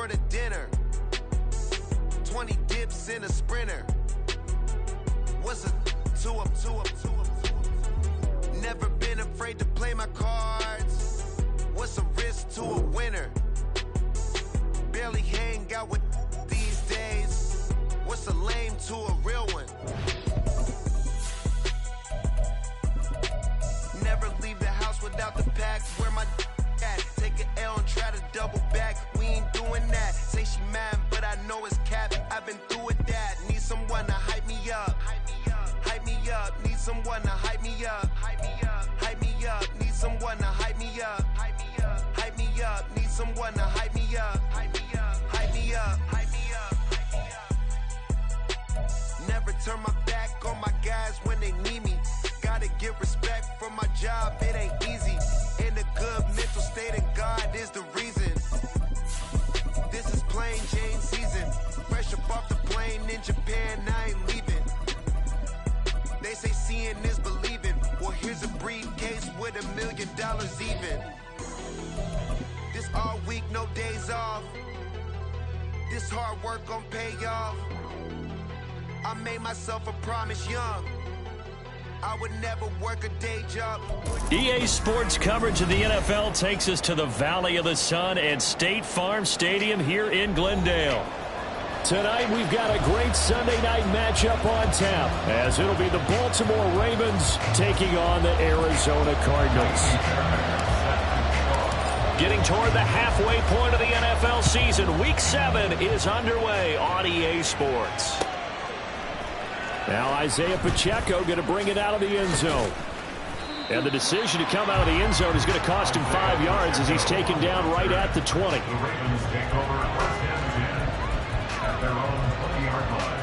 for the dinner. 20 dips in a sprinter. What's a two up? Never been afraid to play my cards. What's a risk to a winner? Barely hang out with these days. What's a lame to a real one? Never leave the house without the pack. Where my at? Take an L and try to double back. We ain't doing that. Say she mad, but I know it's cap. I've been through with that. Need someone to hype me up. Hype me up. Need someone to hype me up. Hype me up. Need someone to hype me up. Hype me up. Need someone to hype me up. Hype me up. Never turn my back on my guys when they need me. Gotta give respect for my job, it ain't easy. In a good mental state, and God is the reason. This is plain Jane season. Fresh up off the plane in Japan, I ain't leaving. They say seeing is believing. Well, here's a briefcase with $1 million even. This all week, no days off. This hard work gon' pay off. I made myself a promise young. I would never work a day job. EA Sports coverage of the NFL takes us to the Valley of the Sun and State Farm Stadium here in Glendale. Tonight we've got a great Sunday night matchup on tap, as it'll be the Baltimore Ravens taking on the Arizona Cardinals. Getting toward the halfway point of the NFL season, Week 7 is underway on EA Sports. Now Isaiah Pacheco going to bring it out of the end zone. And the decision to come out of the end zone is going to cost him 5 yards as he's taken down right at the 20. The Ravens take over first down again at their own 20-yard line.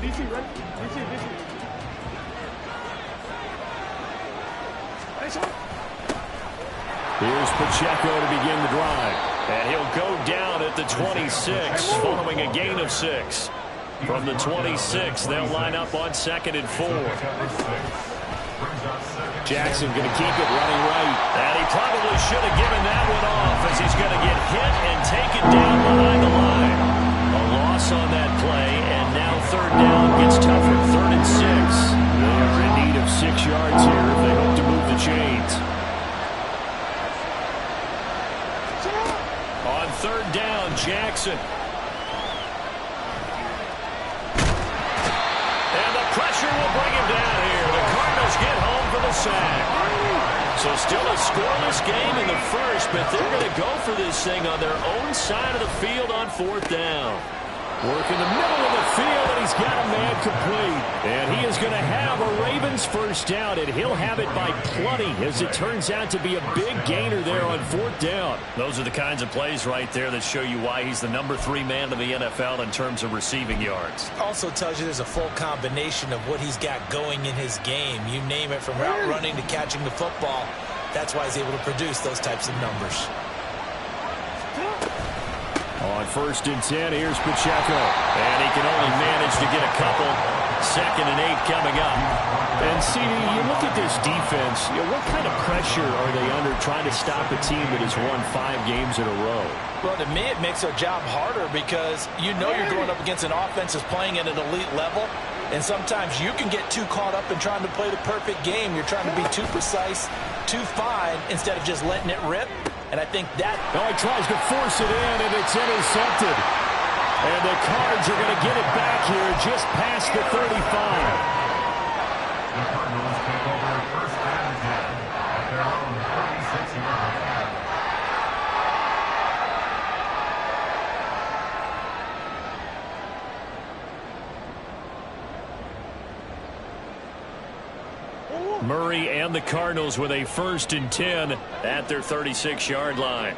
DC, right? DC. Here's Pacheco to begin the drive. And he'll go down at the 26, following a gain of 6. From the 26, they'll line up on 2nd and 4. Jackson going to keep it running right. And he probably should have given that one off, as he's going to get hit and taken down behind the line. A loss on that play, and now 3rd down gets tougher. 3rd and 6. They are in need of 6 yards here if they hope to move the chains. On 3rd down, Jackson. And the pressure will bring him down here. The Cardinals get home for the sack. So still a scoreless game in the first, but they're going to go for this thing on their own side of the field on 4th down. Work in the middle of the field, and he's got a man complete. And he is going to have a Ravens first down, and he'll have it by plenty, as it turns out to be a big gainer there on 4th down. Those are the kinds of plays right there that show you why he's the number 3 man in the NFL in terms of receiving yards. Also tells you there's a full combination of what he's got going in his game. You name it, from route running to catching the football. That's why he's able to produce those types of numbers. On 1st and 10, here's Pacheco. And he can only manage to get a couple. 2nd and 8 coming up. And, CD, you look at this defense, what kind of pressure are they under trying to stop a team that has won 5 games in a row? Well, to me, it makes their job harder because you know you're going up against an offense that's playing at an elite level. And sometimes you can get too caught up in trying to play the perfect game. You're trying to be too precise, too fine, instead of just letting it rip. And I think that... Oh, he tries to force it in, and it's intercepted. And the Cards are going to get it back here just past the 35. The Cardinals take over first down again at their own 36-yard line. Murray and the Cardinals with a 1st and 10 at their 36-yard line.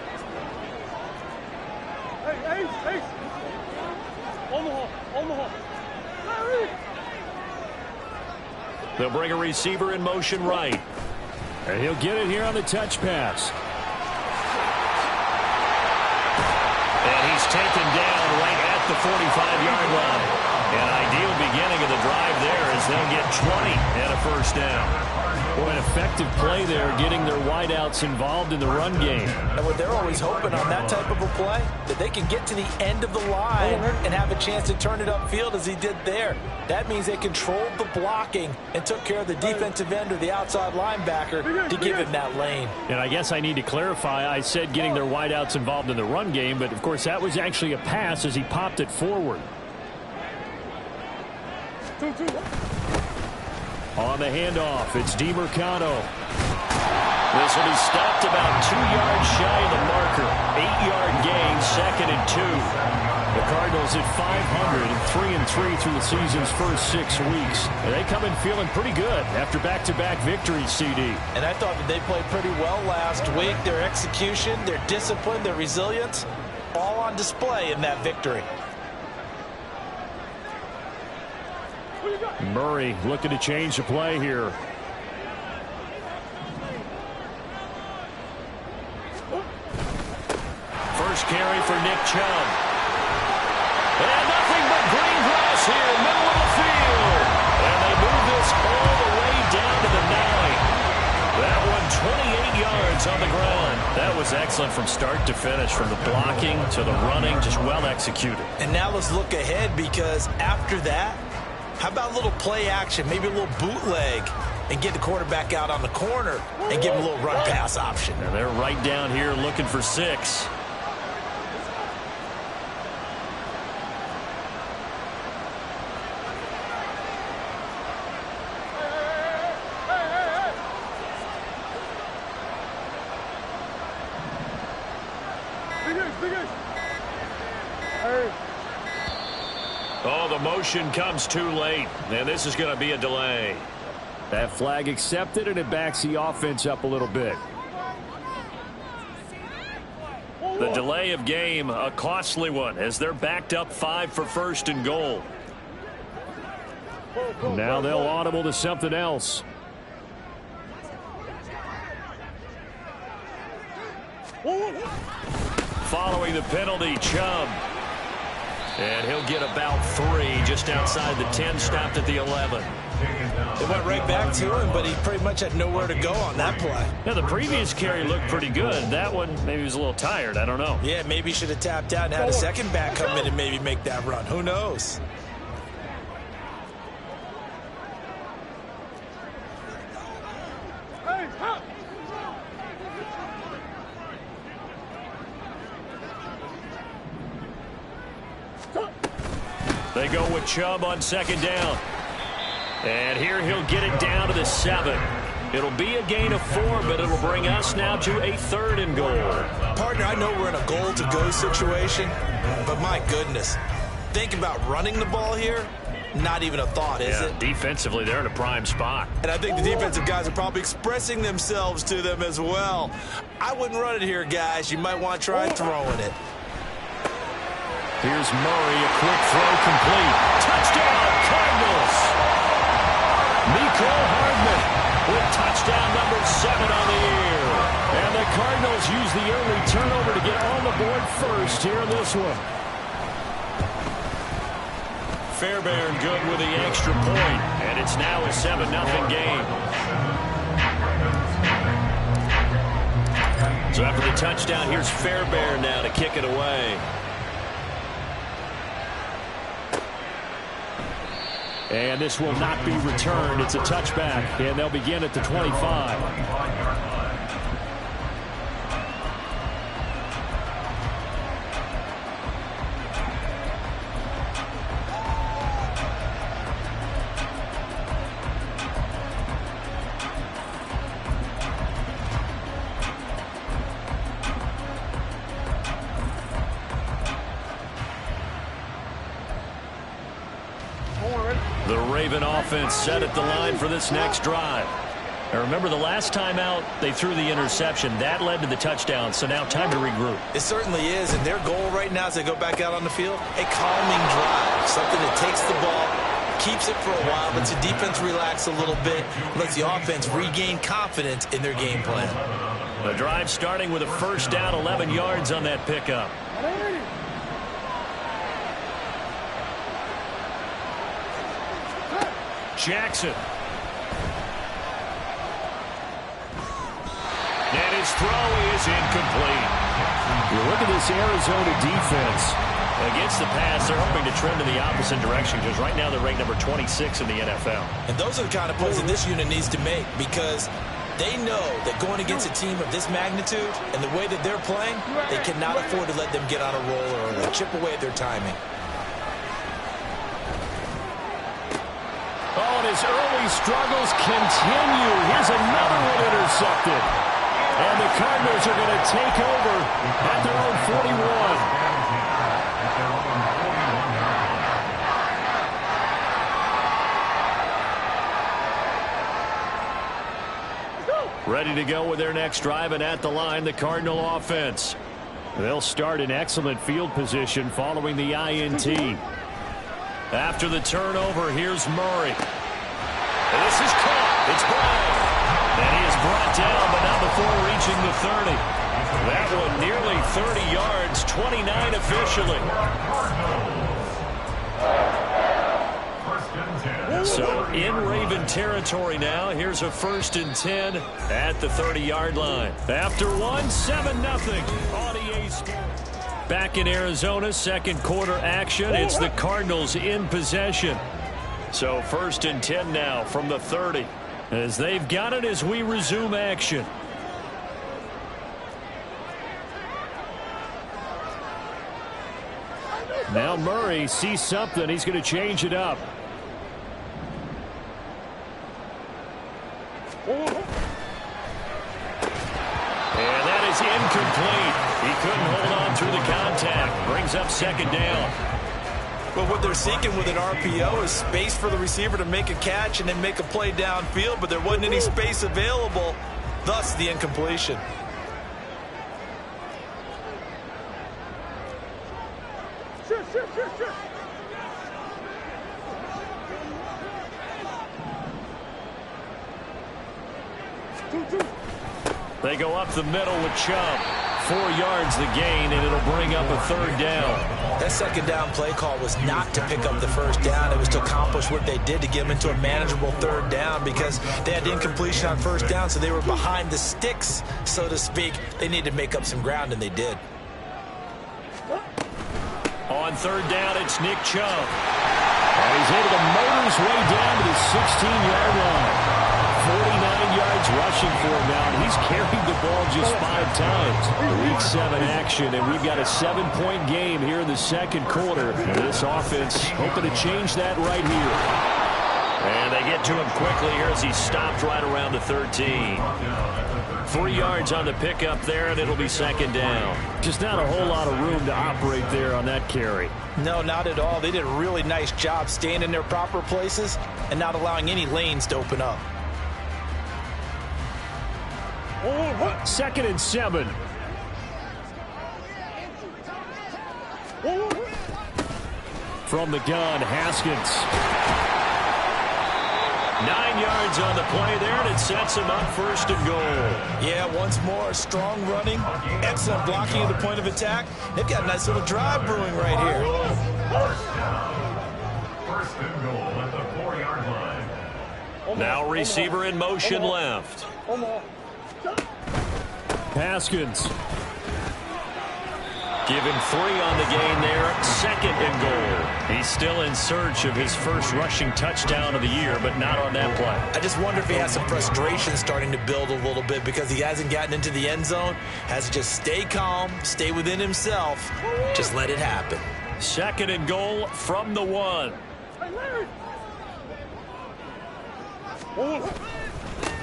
Hey. Omaha. They'll bring a receiver in motion right. And he'll get it here on the touch pass. And he's taken down right at the 45-yard line. An ideal beginning of the drive there as they'll get 20 and a first down. Boy, an effective play there, getting their wideouts involved in the run game. And what they're always hoping on that type of a play, that they can get to the end of the line and have a chance to turn it upfield as he did there. That means they controlled the blocking and took care of the defensive end or the outside linebacker to give him that lane. And I guess I need to clarify, I said getting their wideouts involved in the run game, but of course that was actually a pass as he popped it forward. On the handoff, it's DeMarcano. This will be stopped about 2 yards shy of the marker. 8-yard gain, 2nd and 2. The Cardinals at 500, 3-3 through the season's first 6 weeks. And they come in feeling pretty good after back-to-back victories, CD. And I thought that they played pretty well last week. Their execution, their discipline, their resilience, all on display in that victory. Murray looking to change the play here. First carry for Nick Chubb. And nothing but green grass here, middle of the field. And they move this all the way down to the 9. That one 28 yards on the ground. That was excellent from start to finish, from the blocking to the running, just well executed. And now let's look ahead, because after that, how about a little play action, maybe a little bootleg, and get the quarterback out on the corner and give him a little run-pass option. And they're right down here looking for 6. Oh, the motion comes too late, and this is going to be a delay. That flag accepted, and it backs the offense up a little bit. The delay of game, a costly one, as they're backed up 5 for 1st and goal. Now they'll audible to something else. Following the penalty, Chubb. And he'll get about 3 just outside the 10, stopped at the 11. It went right back to him, but he pretty much had nowhere to go on that play. Now, the previous carry looked pretty good. That one, maybe he was a little tired. I don't know. Yeah, maybe he should have tapped out and had a second back come in and maybe make that run. Who knows? They go with Chubb on 2nd down. And here he'll get it down to the 7. It'll be a gain of 4, but it'll bring us now to a 3rd and goal. Partner, I know we're in a goal-to-go situation, but my goodness, think about running the ball here. Not even a thought, is it? Defensively, they're in a prime spot. And I think the defensive guys are probably expressing themselves to them as well. I wouldn't run it here, guys. You might want to try throwing it. Here's Murray, a quick throw complete. Touchdown, Cardinals! Mecole Hardman with touchdown number 7 on the year. And the Cardinals use the early turnover to get on the board first here in this one. Fairbairn good with the extra point, and it's now a 7-0 game. So after the touchdown, here's Fairbairn now to kick it away. And this will not be returned. It's a touchback, and they'll begin at the 25. The Raven offense set at the line for this next drive. Now remember, the last time out, they threw the interception. That led to the touchdown, so now time to regroup. It certainly is, and their goal right now as they go back out on the field, a calming drive, something that takes the ball keeps it for a while, lets the defense relax a little bit, lets the offense regain confidence in their game plan. The drive starting with a first down, 11 yards on that pickup. Jackson. And his throw is incomplete. You look at this Arizona defense. Against the pass, they're hoping to trend in the opposite direction because right now they're ranked number 26 in the NFL. And those are the kind of plays that this unit needs to make because they know that going against a team of this magnitude and the way that they're playing, they cannot afford to let them get on a roll or chip away at their timing. Oh, and his early struggles continue. Here's another one intercepted. And the Cardinals are going to take over at their own 41. Ready to go with their next drive, and at the line, the Cardinal offense. They'll start in excellent field position following the INT. After the turnover, here's Murray. And this is caught. It's Brown. And he is brought down, but not before reaching the 30. That one nearly 30 yards, 29 officially. So in Raven territory now. Here's a 1st and 10 at the 30-yard line. After one, 7-0 on EA Sports. Back in Arizona, second quarter action. It's the Cardinals in possession. So 1st and 10 now from the 30 as they've got it as we resume action. Now Murray sees something. He's going to change it up. And that is incomplete. He couldn't hold on through the contact. Brings up 2nd down. But what they're seeking with an RPO is space for the receiver to make a catch and then make a play downfield, but there wasn't any space available, thus the incompletion. They go up the middle with Chubb. 4 yards the gain, and it'll bring up a 3rd down. That 2nd down play call was not to pick up the 1st down. It was to accomplish what they did to get them into a manageable 3rd down because they had incompletion on 1st down, so they were behind the sticks, so to speak. They needed to make up some ground, and they did. On 3rd down, it's Nick Chubb. And he's able to motor his way down to the 16-yard line. 49 yards rushing for him now, and he's carried the ball just 5 times. Week 7 action, and we've got a 7-point game here in the second quarter. This offense hoping to change that right here. And they get to him quickly here as he stopped right around the 13. 3 yards on the pickup there, and it'll be 2nd down. Just not a whole lot of room to operate there on that carry. No, not at all. They did a really nice job staying in their proper places and not allowing any lanes to open up. 2nd and 7. From the gun, Haskins. 9 yards on the play there, and it sets him up 1st and goal. Yeah, once more, strong running, excellent blocking at the point of attack. They've got a nice little drive brewing right here. 1st and goal at the 4-yard line. Now receiver in motion left. Haskins. Give him 3 on the gain there. 2nd and goal. He's still in search of his first rushing touchdown of the year, but not on that play. I just wonder if he has some frustration starting to build a little bit because he hasn't gotten into the end zone. Has to just stay calm, stay within himself. Just let it happen. 2nd and goal from the 1.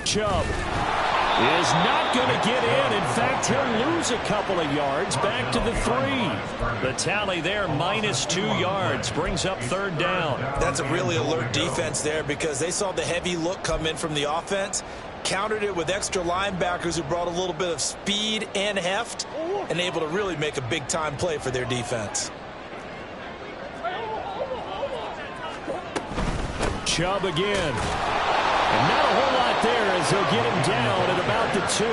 Chubb is not going to get in. In fact, he'll lose a couple of yards back to the 3. The tally there, -2 yards, brings up 3rd down. That's a really alert defense there because they saw the heavy look come in from the offense, countered it with extra linebackers who brought a little bit of speed and heft, and able to really make a big-time play for their defense. Chubb again. And not a whole lot there as they'll get him down at about the 2.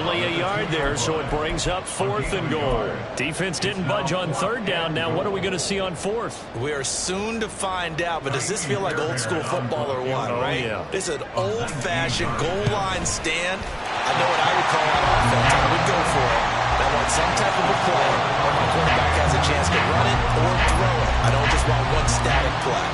Only a yard there, so it brings up 4th and goal. Defense didn't budge on 3rd down. Now what are we going to see on 4th? We are soon to find out, but does this feel like old school football or what, right? Yeah. It's an old-fashioned goal line stand. I know what I would call on offense. I would go for it. I want some type of a play where my quarterback has a chance to run it or throw it. I don't just want one static play.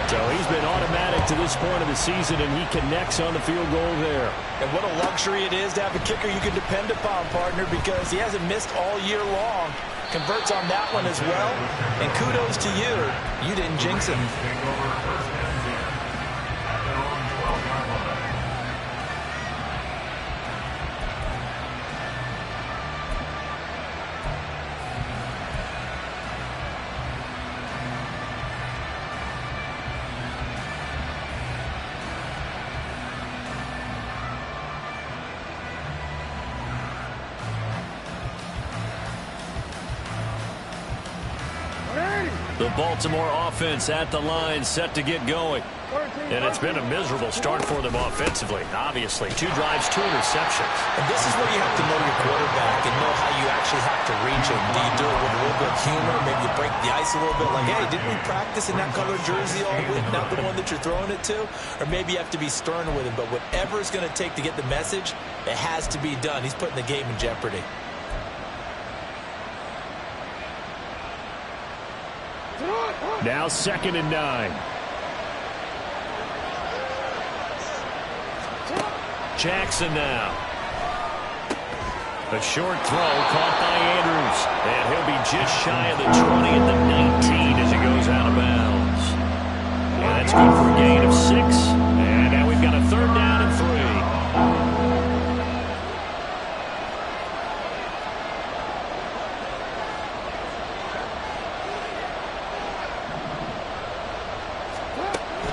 So he's been automatic to this point of the season, and he connects on the field goal there. And what a luxury it is to have a kicker you can depend upon, partner, because he hasn't missed all year long. Converts on that one as well. And kudos to you. You didn't jinx him. The Baltimore offense at the line, set to get going. And it's been a miserable start for them offensively, obviously. 2 drives, 2 interceptions. And this is where you have to know your quarterback and know how you actually have to reach him. Do you do it with a little bit of humor? Maybe you break the ice a little bit like, hey, didn't we practice in that colored jersey all week? Not the one that you're throwing it to? Or maybe you have to be stern with him. But whatever it's going to take to get the message, it has to be done. He's putting the game in jeopardy. Now 2nd and 9. Jackson now. A short throw caught by Andrews. And he'll be just shy of the 20 at the 19 as he goes out of bounds. And that's good for a gain of 6. And now we've got a 3rd down and 3.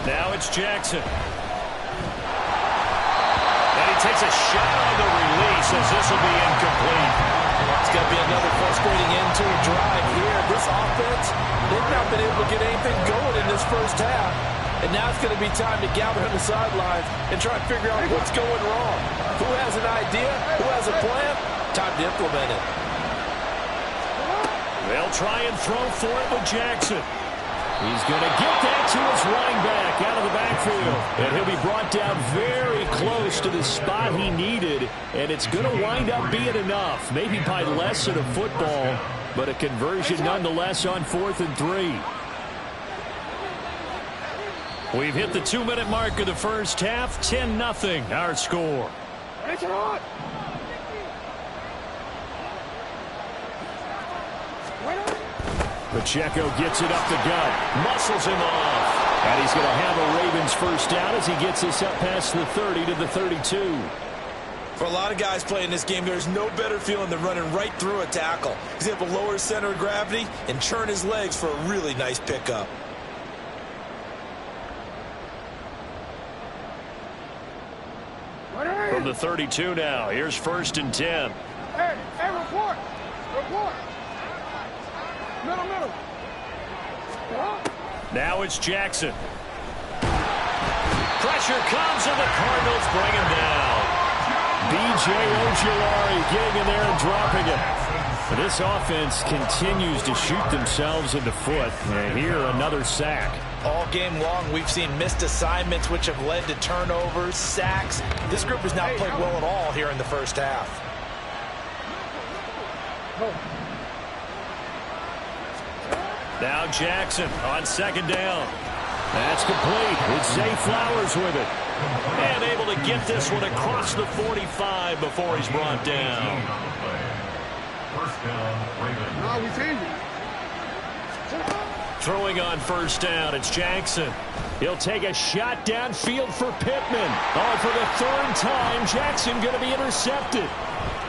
Now it's Jackson. And he takes a shot on the release as this will be incomplete. It's going to be another frustrating end to a drive here. This offense, they've not been able to get anything going in this first half. And now it's going to be time to gather on the sidelines and try and figure out what's going wrong. Who has an idea? Who has a plan? Time to implement it. They'll try and throw for it with Jackson. He's going to get that to his running back out of the backfield. And he'll be brought down very close to the spot he needed. And it's going to wind up being enough. Maybe by less than a football, but a conversion nonetheless on 4th and 3. We've hit the 2-minute mark of the first half. 10-0 our score. Pacheco gets it up the gut, muscles him off, and he's going to have a Ravens first down as he gets this up past the 30 to the 32. For a lot of guys playing this game, there's no better feeling than running right through a tackle. He's able to lower his center of gravity and churn his legs for a really nice pickup. From the 32 now, here's 1st and 10. Hey, report. Middle. Now it's Jackson. Pressure comes and the Cardinals bring him down. B.J. Ojulari getting in there and dropping it. This offense continues to shoot themselves in the foot. And here, another sack. All game long, we've seen missed assignments, which have led to turnovers, sacks. This group has not played well at all here in the first half. Now Jackson on 2nd down. That's complete with Zay Flowers with it. And able to get this one across the 45 before he's brought down. First down, Ravens. No, we changed it. Throwing on 1st down, it's Jackson. He'll take a shot downfield for Pittman. Oh, for the 3rd time, Jackson going to be intercepted.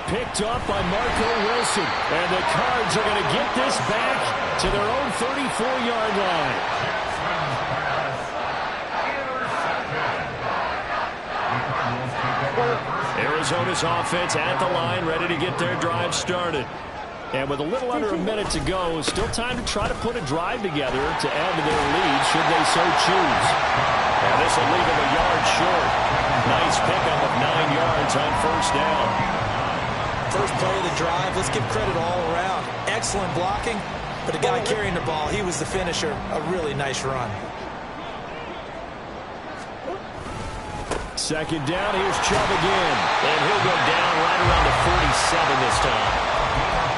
Picked off by Marco Wilson. And the Cards are going to get this back to their own 34-yard line. Intercepted. Arizona's offense at the line, ready to get their drive started. And with a little under a minute to go, still time to try to put a drive together to add to their lead should they so choose. And this will leave them a yard short. Nice pickup of 9 yards on first down. First play of the drive, let's give credit all around. Excellent blocking, but the guy carrying the ball, he was the finisher. A really nice run. Second down, here's Chubb again. And he'll go down right around the 47 this time.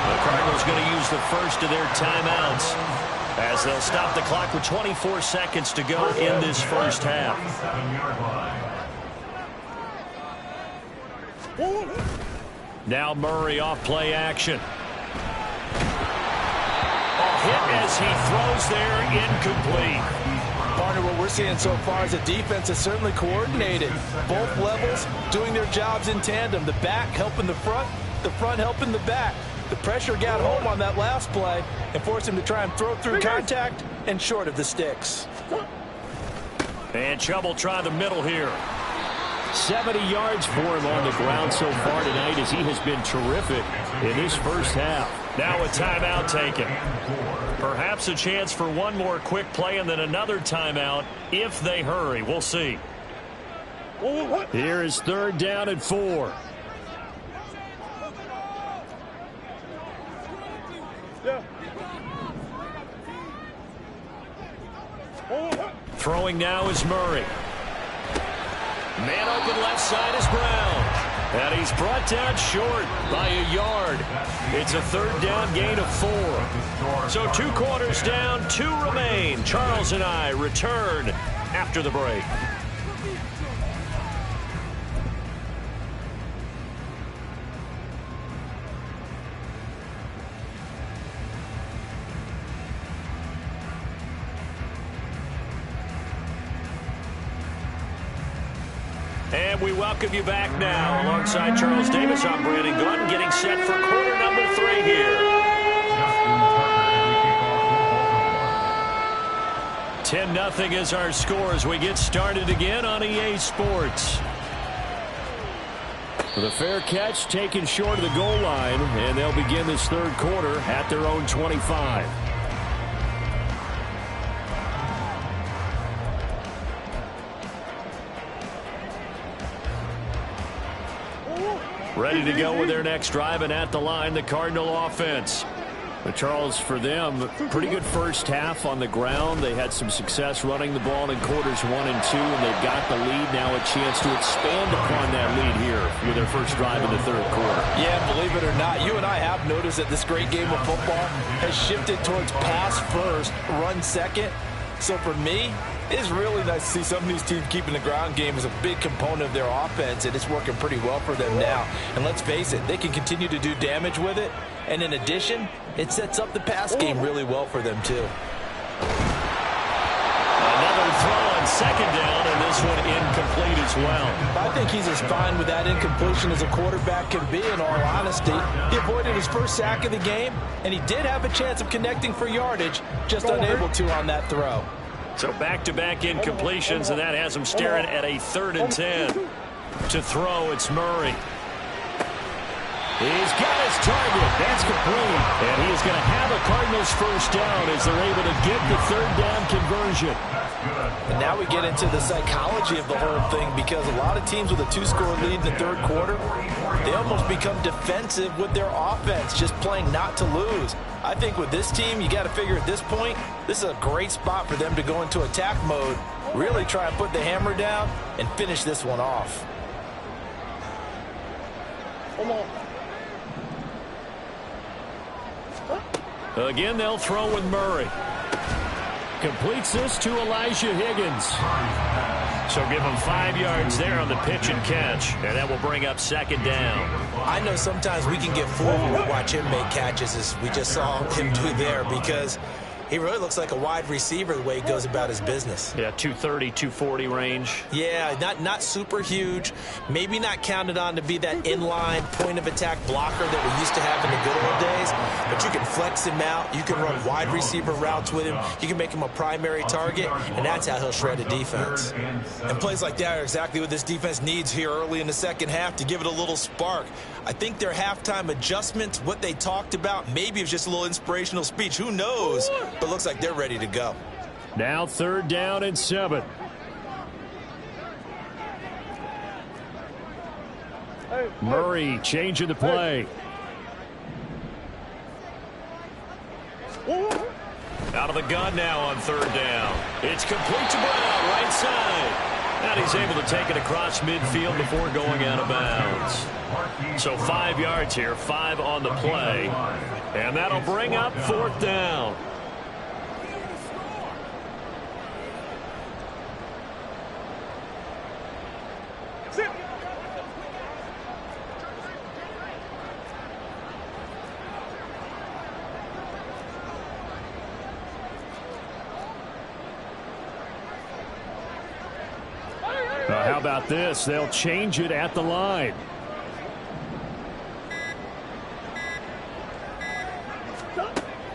The Cardinals going to use the first of their timeouts as they'll stop the clock with 24 seconds to go in this first half. Now Murray off play action. A hit as he throws there, incomplete. Partner, what we're seeing so far is the defense is certainly coordinated. Both levels doing their jobs in tandem. The back helping the front helping the back. The pressure got home on that last play and forced him to try and throw through contact and short of the sticks. And Chubb will try the middle here. 70 yards for him on the ground so far tonight as he has been terrific in this first half. Now a timeout taken. Perhaps a chance for one more quick play and then another timeout if they hurry. We'll see. Here is third down and 4. Throwing now is Murray. Man open left side is Brown. And he's brought down short by a yard. It's a third down gain of 4. So 2 quarters down, 2 remain. Charles and I return after the break. And we welcome you back now. Alongside Charles Davis, I'm Brandon Gaudin, getting set for quarter number 3 here. 10-0 is our score as we get started again on EA Sports. The fair catch taken short of the goal line, and they'll begin this third quarter at their own 25. Ready to go with their next drive, and at the line, the Cardinal offense. But Charles, for them, pretty good first half on the ground. They had some success running the ball in quarters 1 and 2, and they've got the lead now, a chance to expand upon that lead here with their first drive in the third quarter. Yeah, believe it or not, you and I have noticed that this great game of football has shifted towards pass first, run second. So for me, it's really nice to see some of these teams keeping the ground game as a big component of their offense, and it's working pretty well for them now. And let's face it, they can continue to do damage with it. And in addition, it sets up the pass game really well for them, too. Another throw on second down, and this one incomplete as well. I think he's as fine with that incompletion as a quarterback can be, in all honesty. He avoided his first sack of the game, and he did have a chance of connecting for yardage, just unable to on that throw. So back-to-back incompletions, and that has him staring at a 3rd and 10. To throw, it's Murray. He's got his target. That's complete. And he is going to have a Cardinals first down as they're able to get the third down conversion. And now we get into the psychology of the whole thing, because a lot of teams with a 2-score lead in the third quarter, they almost become defensive with their offense, just playing not to lose. I think with this team, you got to figure at this point, this is a great spot for them to go into attack mode, really try and put the hammer down and finish this one off. Come on. Again, they'll throw with Murray. Completes this to Elijah Higgins. So give him 5 yards there on the pitch and catch, and that will bring up second down. I know sometimes we can get fooled when we watch him make catches, as we just saw him do there, because He really looks like a wide receiver the way he goes about his business. Yeah, 230, 240 range. Yeah, not super huge. Maybe not counted on to be that inline point-of-attack blocker that we used to have in the good old days. But you can flex him out. You can run wide receiver routes with him. You can make him a primary target, and that's how he'll shred a defense. And plays like that are exactly what this defense needs here early in the second half to give it a little spark. I think their halftime adjustments, what they talked about, maybe it was just a little inspirational speech. Who knows? But looks like they're ready to go. Now 3rd down and 7. Murray changing the play. Out of the gun now on 3rd down. It's complete to Brown, right side. And he's able to take it across midfield before going out of bounds. So 5 yards here, 5 on the play. And that'll bring up 4th down. How about this? They'll change it at the line.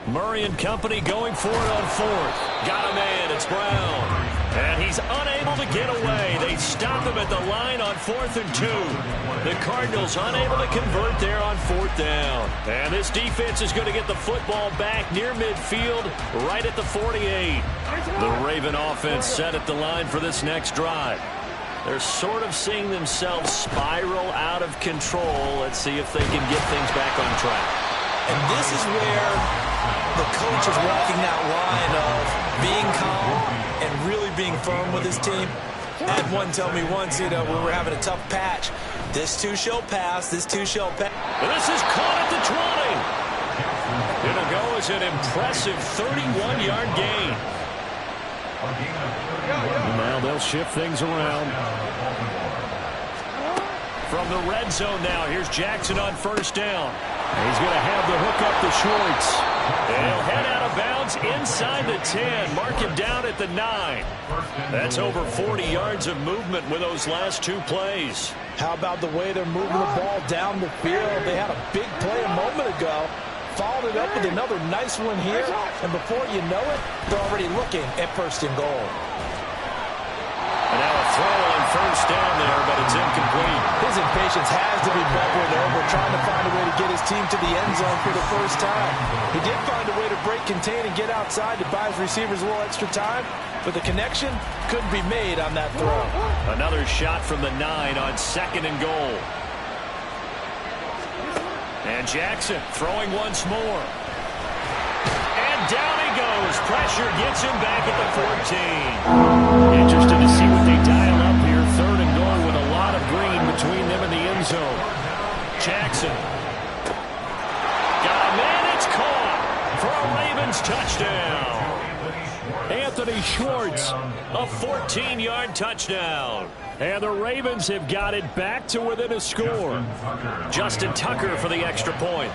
Murray and company going for it on 4th. Got a man. It's Brown. And he's unable to get away. They stop him at the line on 4th and 2. The Cardinals unable to convert there on 4th down. And this defense is going to get the football back near midfield, right at the 48. The Raven offense set at the line for this next drive. They're sort of seeing themselves spiral out of control. Let's see if they can get things back on track. And this is where the coach is walking that line of being calm and really being firm with his team. I had one tell me once, you know, when we're having a tough patch, this too shall pass, this too shall pass. And this is caught at the 20. It'll go as an impressive 31-yard gain. Now they'll shift things around. From the red zone now, here's Jackson on 1st down. He's going to have the hook up to Schwartz. And he'll head out of bounds inside the 10. Mark him down at the 9. That's over 40 yards of movement with those last 2 plays. How about the way they're moving the ball down the field? They had a big play a moment ago. Followed it up with another nice one here. And before you know it, they're already looking at 1st and goal. And now a throw on 1st down there, but it's incomplete. His impatience has to be bubbling over, trying to find a way to get his team to the end zone for the first time. He did find a way to break, contain, and get outside to buy his receivers a little extra time, but the connection couldn't be made on that throw. Another shot from the 9 on 2nd and goal. And Jackson throwing once more. And down he goes. Pressure gets him back at the 14. Interested to see what they dial up here. 3rd and goal with a lot of green between them and the end zone. Jackson. Got a man. It's caught for a Ravens touchdown. Anthony Schwartz, a 14-yard touchdown. And the Ravens have got it back to within a score. Justin Tucker for the extra point.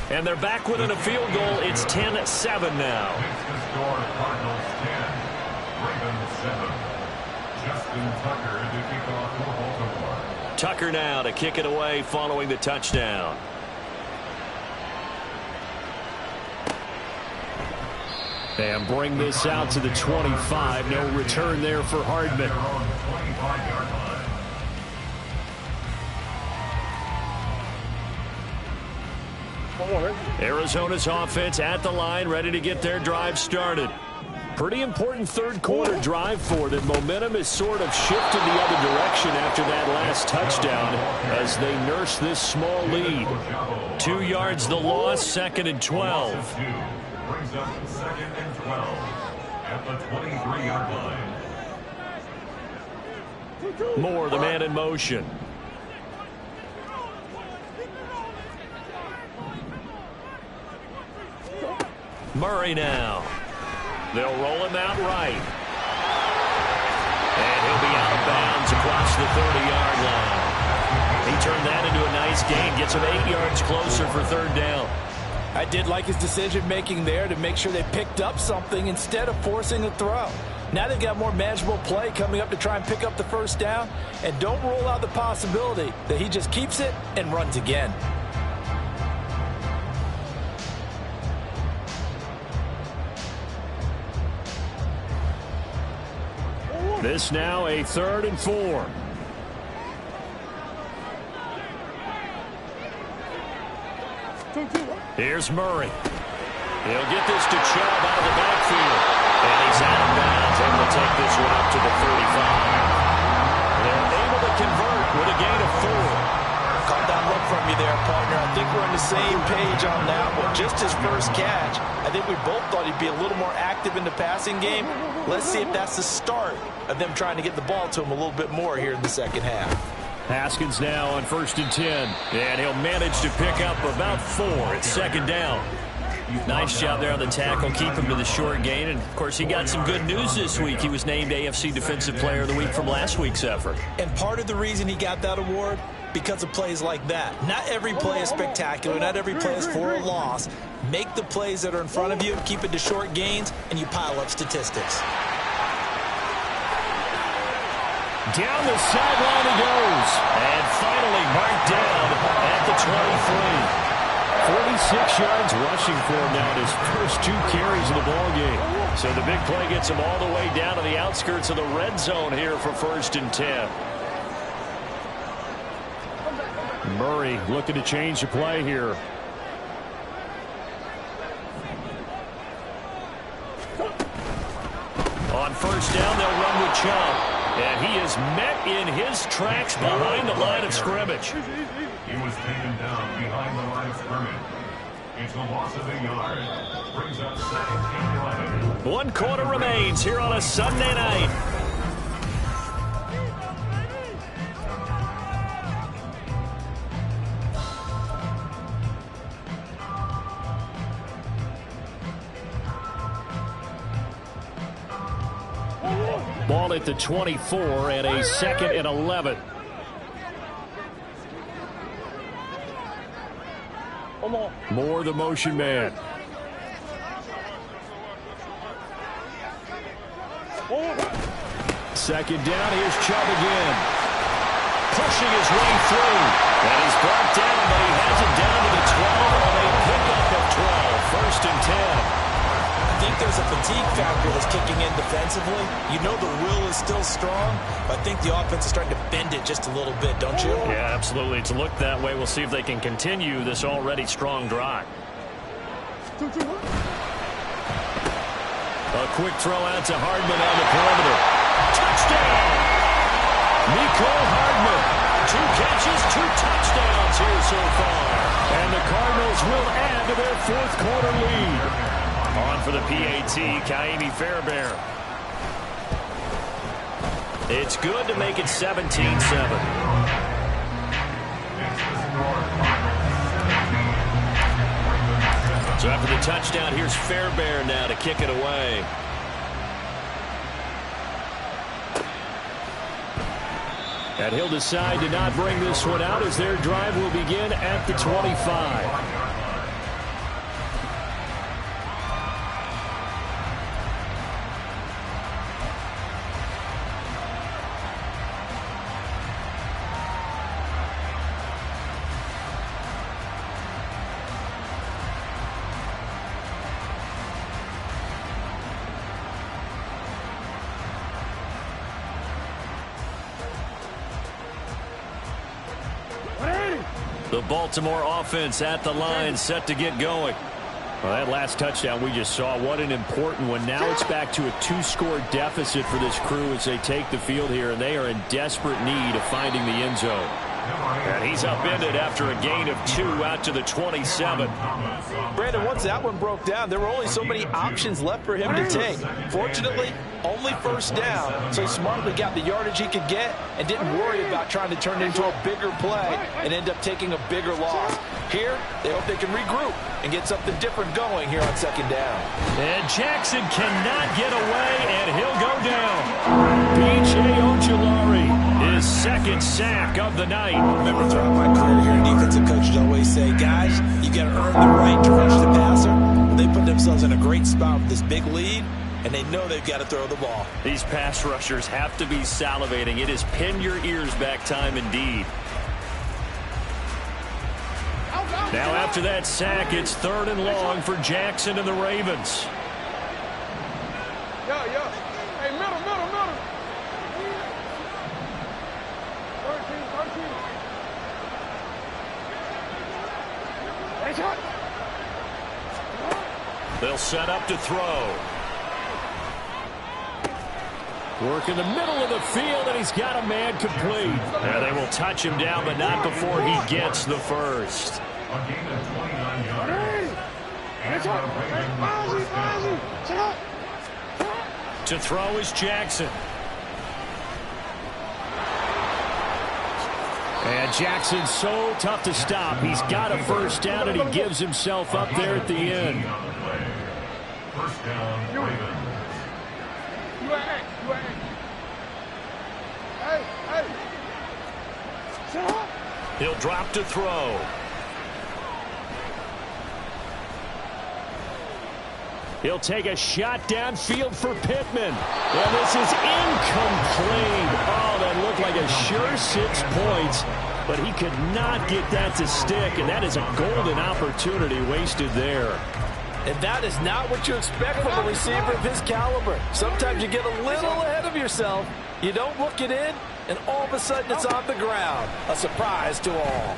And they're back within a field goal. It's 10-7 now. Tucker now to kick it away following the touchdown. And bring this out to the 25. No return there for Hardman. Arizona's offense at the line, ready to get their drive started. Pretty important 3rd quarter drive for them. Momentum has sort of shifted the other direction after that last touchdown as they nurse this small lead. 2 yards the loss, 2nd and 12. Brings up 2nd and 12 at the 23-yard line. Moore, the man in motion. Murray now. They'll roll him out right. And he'll be out of bounds across the 30-yard line. He turned that into a nice gain. Gets him 8 yards closer for 3rd down. I did like his decision-making there to make sure they picked up something instead of forcing a throw. Now they've got more manageable play coming up to try and pick up the first down, and don't rule out the possibility that he just keeps it and runs again. This now a 3rd and 4. Here's Murray. He'll get this to Chubb out of the backfield. And he's out of bounds, able to take this one up to the 35. They're able to convert with a gain of 4. Caught that look from you there, partner. I think we're on the same page on that one. Just his first catch. I think we both thought he'd be a little more active in the passing game. Let's see if that's the start of them trying to get the ball to him a little bit more here in the second half. Haskins now on 1st and 10. And he'll manage to pick up about 4. It's 2nd down. Nice job there on the tackle. Keep him to the short gain. And, of course, he got some good news this week. He was named AFC Defensive Player of the Week from last week's effort. And part of the reason he got that award, because of plays like that. Not every play is spectacular. Not every play is for a loss. Make the plays that are in front of you, keep it to short gains, and you pile up statistics. Down the sideline he goes. And finally marked down at the 23. 46 yards rushing for him now in his first 2 carries of the ball game. So the big play gets him all the way down to the outskirts of the red zone here for 1st and 10. Murray looking to change the play here. On 1st down, they'll run with Chubb. And he is met in his tracks behind the line of scrimmage. He was taken down behind the line of scrimmage. It's a loss of a yard. Brings up 2nd and 11. 1 quarter remains here on a Sunday night. Ball at the 24 and a 2nd and 11. Moore the motion man. Second down, here's Chubb again. Pushing his way through. And he's brought down, but he has it down to the 12 on a pickup of 12. 1st and 10. I think there's a fatigue factor that's kicking in defensively. You know the will is still strong, but I think the offense is starting to bend it just a little bit, don't you? Yeah, absolutely. It's looked that way. We'll see if they can continue this already strong drive. A quick throw out to Hardman on the perimeter. Touchdown! Mecole Hardman. 2 catches, 2 touchdowns here so far. And the Cardinals will add to their 4th quarter lead. On for the PAT, Ka'imi Fairbairn. It's good to make it 17-7. So after the touchdown, here's Fairbairn now to kick it away. And he'll decide to not bring this one out as their drive will begin at the 25. The Baltimore offense at the line, set to get going. Well, that last touchdown we just saw, what an important one. Now it's back to a 2-score deficit for this crew as they take the field here, and they are in desperate need of finding the end zone. And he's upended after a gain of 2 out to the 27. Brandon, once that one broke down, there were only so many options left for him to take. Fortunately, only 1st down, so he smartly got the yardage he could get and didn't worry about trying to turn it into a bigger play and end up taking a bigger loss. Here, they hope they can regroup and get something different going here on 2nd down. And Jackson cannot get away, and he'll go down. B.J. Ojulari is second sack of the night. I remember throughout my career here, defensive coaches always say, guys, you got to earn the right to rush the passer. Well, they put themselves in a great spot with this big lead, and they know they've got to throw the ball. These pass rushers have to be salivating. It is pin your ears back time indeed. Now after that sack, it's 3rd and long for Jackson and the Ravens. Yeah. Hey, middle. 13. Hey, shot. They'll set up to throw. Work in the middle of the field, and he's got a man complete. And they will touch him down, but not before he gets the first. A gain of 29 yards. And the Ravens first down. To throw is Jackson. And Jackson's so tough to stop. He's got a first down, and he gives himself up there at the end. First down, Ravens. Hey. He'll drop to throw. He'll take a shot downfield for Pittman. And this is incomplete. Oh, that looked like a sure 6 points. But he could not get that to stick, and that is a golden opportunity wasted there. And that is not what you expect from a receiver of his caliber. Sometimes you get a little ahead of yourself. You don't look it in, and all of a sudden it's on the ground. A surprise to all.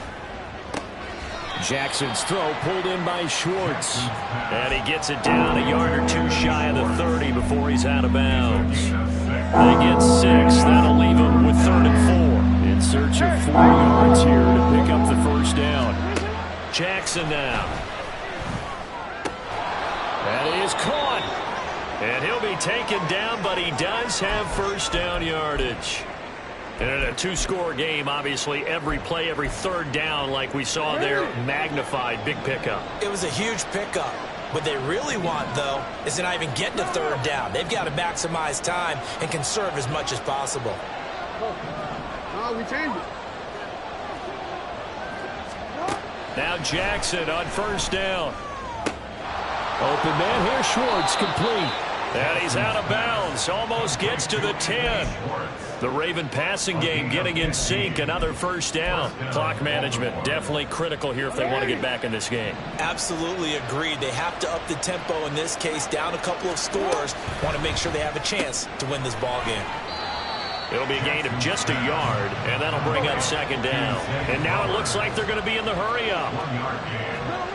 Jackson's throw pulled in by Schwartz. And he gets it down a yard or two shy of the 30 before he's out of bounds. They get 6. That'll leave him with 3rd and 4. In search of 4 yards here to pick up the first down. Jackson now. And he is caught. And he'll be taken down, but he does have first down yardage. And in a 2-score game, obviously, every play, every 3rd down, like we saw there, magnified. Big pickup. It was a huge pickup. What they really want, though, is to not even get to 3rd down. They've got to maximize time and conserve as much as possible. No, we changed it. Now Jackson on first down. Open man here, Schwartz, complete. And he's out of bounds, almost gets to the 10. The Raven passing game getting in sync, another first down. Clock management definitely critical here if they want to get back in this game. Absolutely agreed. They have to up the tempo in this case, down a couple of scores. Want to make sure they have a chance to win this ball game. It'll be a gain of just a yard, and that'll bring up 2nd down. And now it looks like they're going to be in the hurry-up.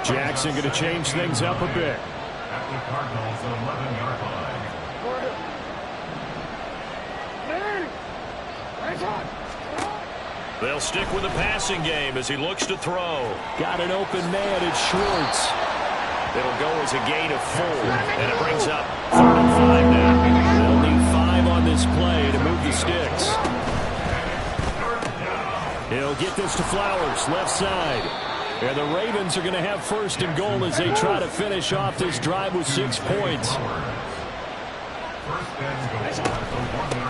Jackson going to change things up a bit. At the Cardinals' 11-yard line. They'll stick with the passing game as he looks to throw. Got an open man, it's Schwartz. It'll go as a gain of 4, and it brings up 3rd and 5 now. They'll need 5 on this play to move the sticks. He'll get this to Flowers, left side. And the Ravens are going to have 1st and goal as they try to finish off this drive with 6 points.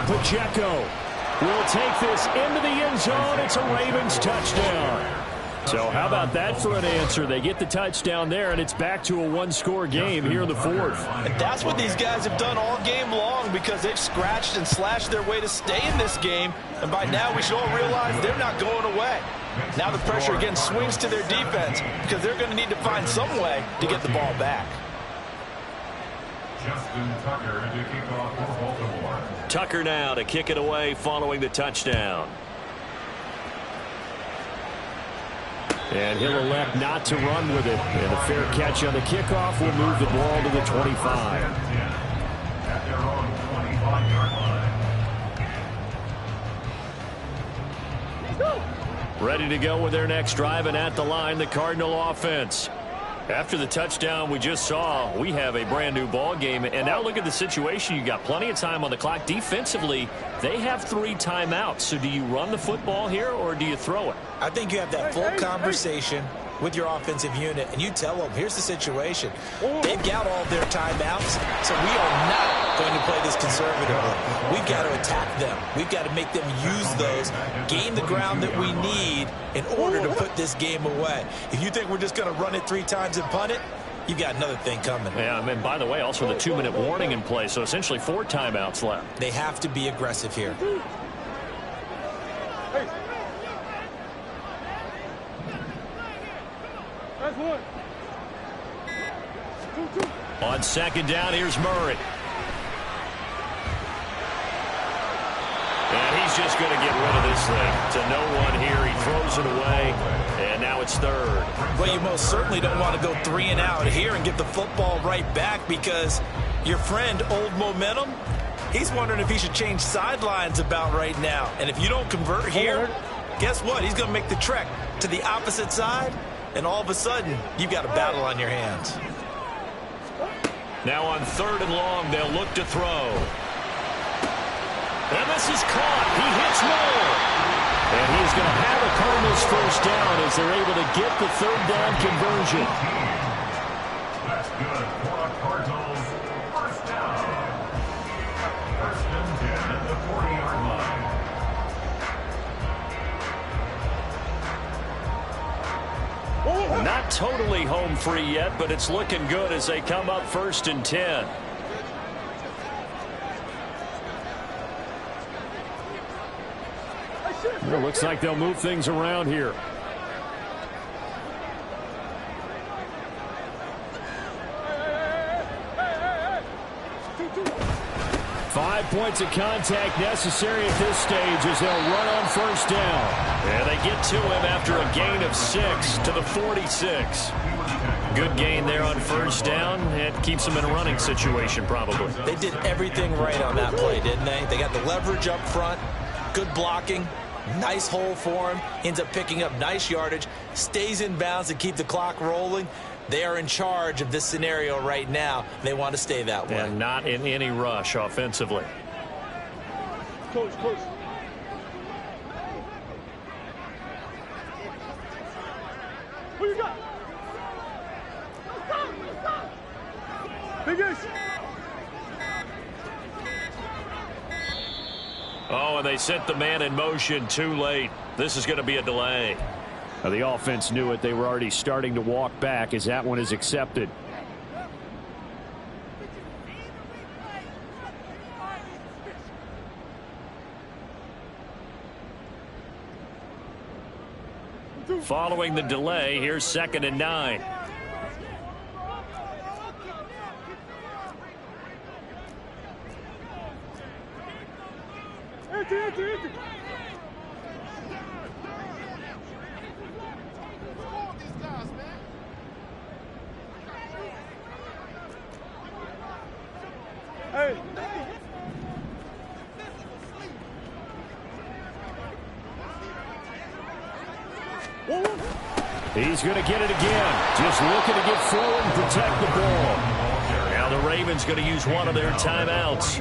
Pacheco will take this into the end zone. It's a Ravens touchdown. So how about that for an answer? They get the touchdown there, and it's back to a 1-score game here in the 4th. And that's what these guys have done all game long because they've scratched and slashed their way to stay in this game. And by now we should all realize they're not going away. Now the pressure again swings to their defense because they're going to need to find some way to get the ball back. Justin Tucker to kick off for Baltimore. Tucker now to kick it away following the touchdown. And he'll elect not to run with it. And a fair catch on the kickoff will move the ball to the 25. At their own 25-yard line. Ready to go with their next drive, and at the line, the Cardinal offense. After the touchdown we just saw, we have a brand new ball game. And now look at the situation. You got plenty of time on the clock. Defensively, they have 3 timeouts. So do you run the football here or do you throw it? I think you have that full conversation with your offensive unit and you tell them, here's the situation. They've got all their timeouts, so we are not going to play this conservatively. We've got to attack them. We've got to make them use those, gain the ground that we need in order to put this game away. If you think we're just going to run it 3 times and punt it, you've got another thing coming. Yeah, and by the way, also the 2-minute warning in play, so essentially 4 timeouts left. They have to be aggressive here. Hey. That's one. 2-2. On second down, here's Murray. And he's just going to get rid of this thing to no one here. He throws it away, and now it's third. Well, you most certainly don't want to go 3 and out here and get the football right back because your friend, Old Momentum, he's wondering if he should change sidelines about right now. And if you don't convert here, guess what? He's going to make the trek to the opposite side, and all of a sudden, you've got a battle on your hands. Now on 3rd and long, they'll look to throw. And this is caught. He hits more. And he's going to have a Cardinals first down as they're able to get the 3rd down conversion. That's good for a Cardinals first down. 1st and 10 at the 40-yard line. Not totally home free yet, but it's looking good as they come up 1st and 10. It looks like they'll move things around here. Five points of contact necessary at this stage as they'll run on 1st down. And they get to him after a gain of 6 to the 46. Good gain there on 1st down. It keeps them in a running situation probably. They did everything right on that play, didn't they? They got the leverage up front, good blocking. Nice hole for him. Ends up picking up nice yardage. Stays in bounds to keep the clock rolling. They are in charge of this scenario right now. They want to stay that way. And not in any rush offensively. Coach. Who you got? Big Ace. Oh, and they sent the man in motion too late. This is going to be a delay. Now, the offense knew it. They were already starting to walk back as that one is accepted. Following the delay, here's 2nd and 9. Hey. He's going to get it again. Just looking to get forward and protect the ball. Now the Ravens going to use one of their timeouts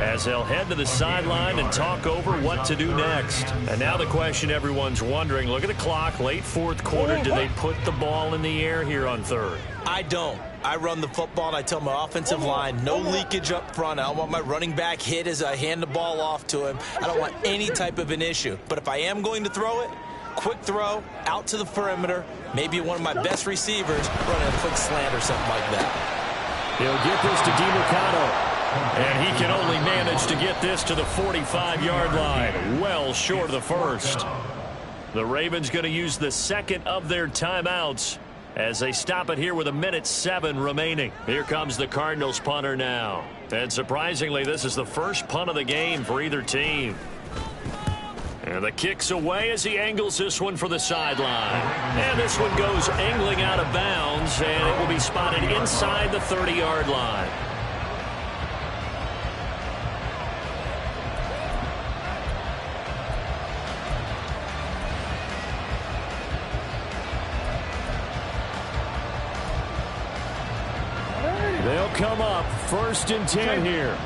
as they'll head to the sideline and talk over what to do next. And now the question everyone's wondering, look at the clock, late 4th quarter. Do they put the ball in the air here on 3rd? I don't. I run the football and I tell my offensive line, no leakage up front. I don't want my running back hit as I hand the ball off to him. I don't want any type of an issue. But if I am going to throw it, quick throw, out to the perimeter, maybe one of my best receivers running a quick slant or something like that. He'll get this to DeMercado. And he can only manage to get this to the 45-yard line, well short of the 1st. The Ravens going to use the 2nd of their timeouts as they stop it here with 1:07 remaining. Here comes the Cardinals punter now. And surprisingly, this is the first punt of the game for either team. And the kick's away as he angles this one for the sideline. And this one goes angling out of bounds, and it will be spotted inside the 30-yard line. They'll come up 1st and 10 here.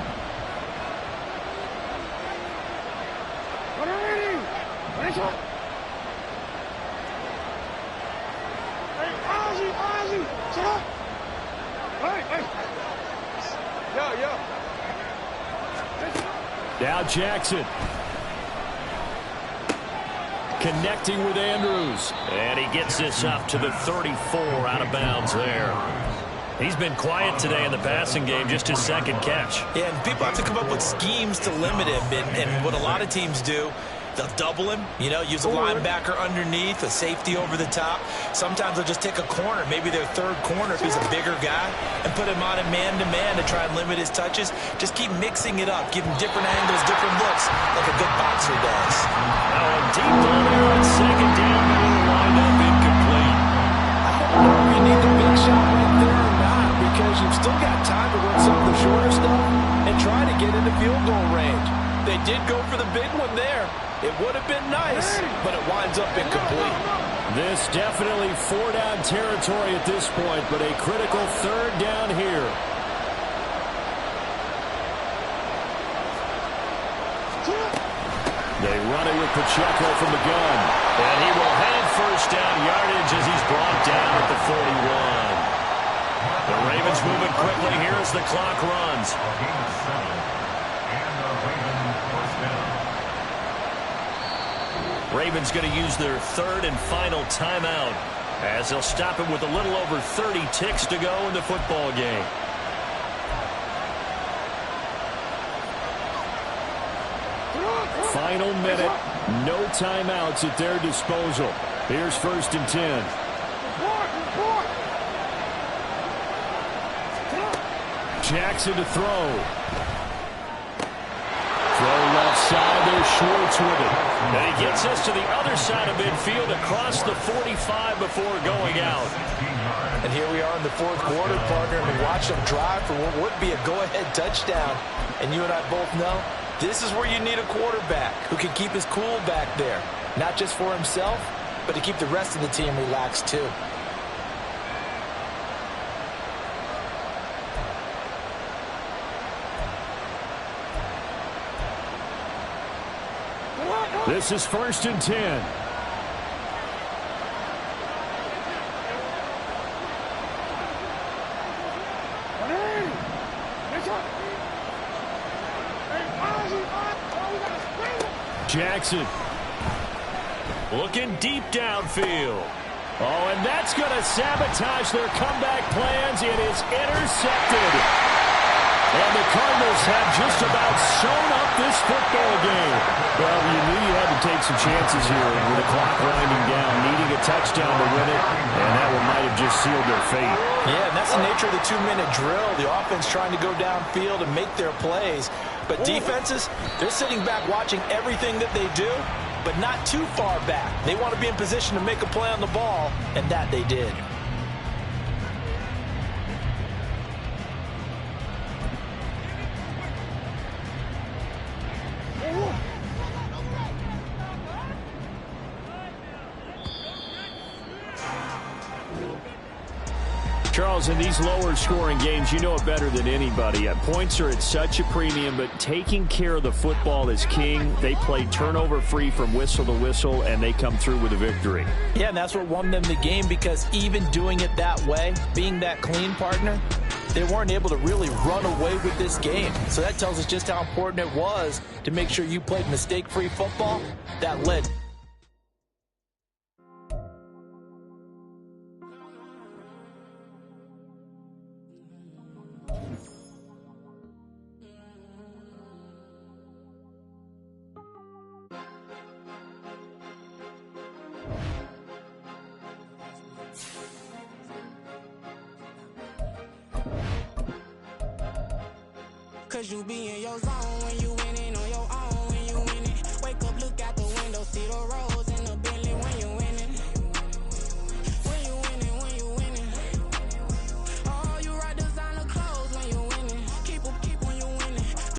Ozzy, shut up. Hey. Yo. Now Jackson. Connecting with Andrews. And he gets this up to the 34 out of bounds there. He's been quiet today in the passing game, just his second catch. Yeah, and people have to come up with schemes to limit him. And what a lot of teams do, they'll double him, use a linebacker underneath, a safety over the top. Sometimes they'll just take a corner, maybe their third corner if he's a bigger guy, and put him on a man-to-man to try and limit his touches. Just keep mixing it up, give him different angles, different looks, like a good boxer does. Now a deep ball there on second down, but it'll wind up incomplete. I don't know if you need the big shot right there or not, because you've still got time to run some of the shorter stuff and try to get into field goal range. They did go for the big one there. It would have been nice, but it winds up incomplete. This definitely 4-down territory at this point, but a critical third down here. They run it with Pacheco from the gun. And he will have first down yardage as he's brought down at the 41. The Ravens moving quickly here as the clock runs. Ravens going to use their third and final timeout as they'll stop it with a little over 30 ticks to go in the football game. Final minute, no timeouts at their disposal. Here's 1st and 10. Jackson to throw. Throw left side, there's Schwartz with it. And he gets us to the other side of midfield across the 45 before going out. And here we are in the fourth quarter, partner, and we watch them drive for what would be a go-ahead touchdown. And you and I both know this is where you need a quarterback who can keep his cool back there. Not just for himself, but to keep the rest of the team relaxed too. This is 1st and 10. Jackson looking deep downfield. Oh, and that's going to sabotage their comeback plans. It is intercepted. And the Cardinals have just about sewn up this football game. Well, you knew you had to take some chances here with the clock winding down, needing a touchdown to win it, and that one might have just sealed their fate. Yeah, and that's the nature of the 2-minute drill. The offense trying to go downfield and make their plays. But defenses, they're sitting back watching everything that they do, but not too far back. They want to be in position to make a play on the ball, and that they did. Charles, in these lower-scoring games, you know it better than anybody. Points are at such a premium, but taking care of the football is king. They play turnover-free from whistle to whistle, and they come through with a victory. Yeah, and that's what won them the game, because even doing it that way, being that clean, partner, they weren't able to really run away with this game. So that tells us just how important it was to make sure you played mistake-free football. That led. Cause you be in your zone when you winning on your own. When you winning, wake up, look out the window, see the road.